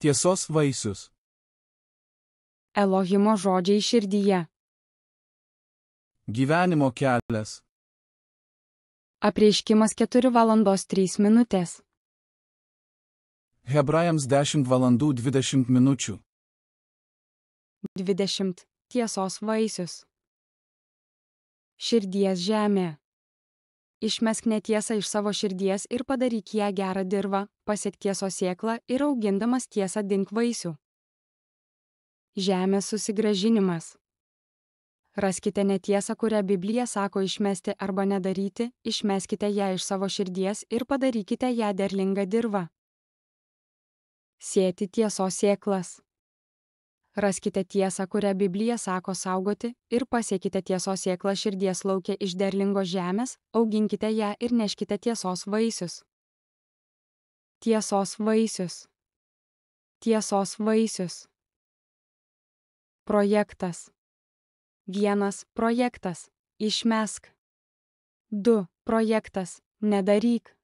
Tiesos vaisius. Elohimo žodžiai širdyje. Gyvenimo kelias. Apreiškimas 4:03. Hebrajams 10:20. 20. Tiesos vaisius. Širdies žemė. Išmesk netiesą iš savo širdies ir padaryk ją gerą dirvą, pasiek tiesos sėklą ir augindamas tiesą dink vaisių. Žemės susigrąžinimas. Raskite netiesą, kurią Biblija sako išmesti arba nedaryti, išmeskite ją iš savo širdies ir padarykite ją derlingą dirvą. Sėti tiesos sėklas. Raskite tiesą, kurią Biblija sako saugoti, ir pasiekite tiesos sėklą širdies lauke iš derlingos žemės, auginkite ją ir neškite tiesos vaisius. Tiesos vaisius. Tiesos vaisius. Projektas. 1. Projektas. Išmesk. 2. Projektas. Nedaryk.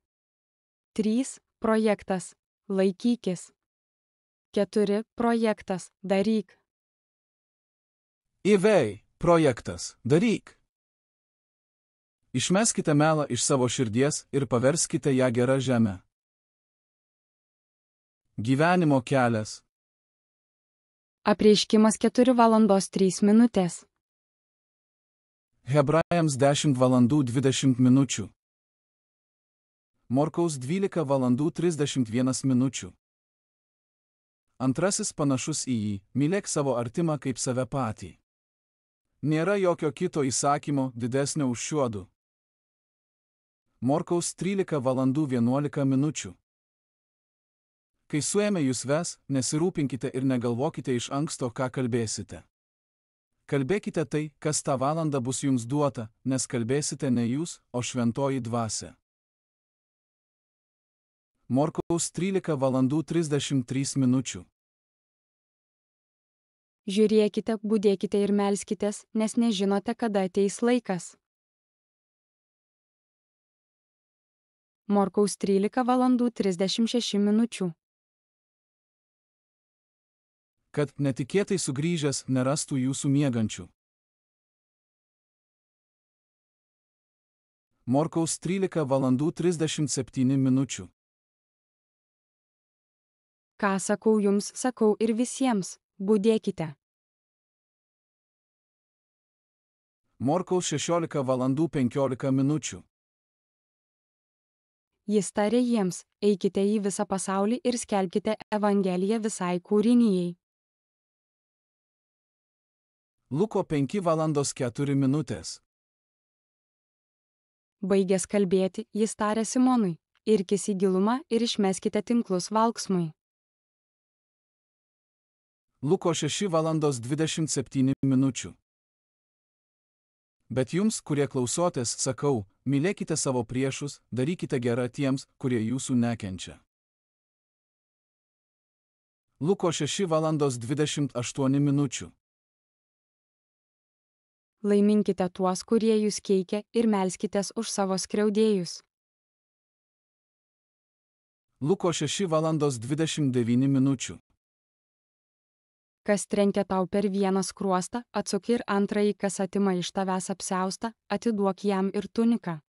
3. Projektas. Laikykis. 4. Projektas. Daryk. Ivei. Projektas. Daryk. Išmeskite melą iš savo širdies ir paverskite ją gerą žemę. Gyvenimo kelias. Apreiškimas 4:03. Hebrajams 10:20. Morkaus 12:31. Antrasis panašus į jį: mylėk savo artimą kaip save patį. Nėra jokio kito įsakymo didesnio už šiuodu. Morkaus 13:11. Kai suėmė jūs ves, nesirūpinkite ir negalvokite iš anksto, ką kalbėsite. Kalbėkite tai, kas tą valandą bus jums duota, nes kalbėsite ne jūs, o šventoji dvasia. Morkaus 13:33. Žiūrėkite, budėkite ir melskitės, nes nežinote, kada ateis laikas. Morkaus 13:36. Kad netikėtai sugrįžęs nerastų jūsų miegančių. Morkaus 13:37. Ką sakau jums, sakau ir visiems: budėkite. Morkaus 16:15. Jis tarė jiems: eikite į visą pasaulį ir skelbkite evangeliją visai kūrinijai. Luko 5:04. Baigęs kalbėti, jis tarė Simonui: irkis į gilumą ir išmeskite tinklus valksmui. Luko 6:27. Bet jums, kurie klausotės, sakau, mylėkite savo priešus, darykite gerą tiems, kurie jūsų nekenčia. Luko 6:28. Laiminkite tuos, kurie jūs keikia, ir melskitės už savo skriaudėjus. Luko 6:29. Kas trenkia tau per vieną skruostą, atsuk ir antrąjį, kas atima iš tavęs apsiaustą, atiduok jam ir tuniką.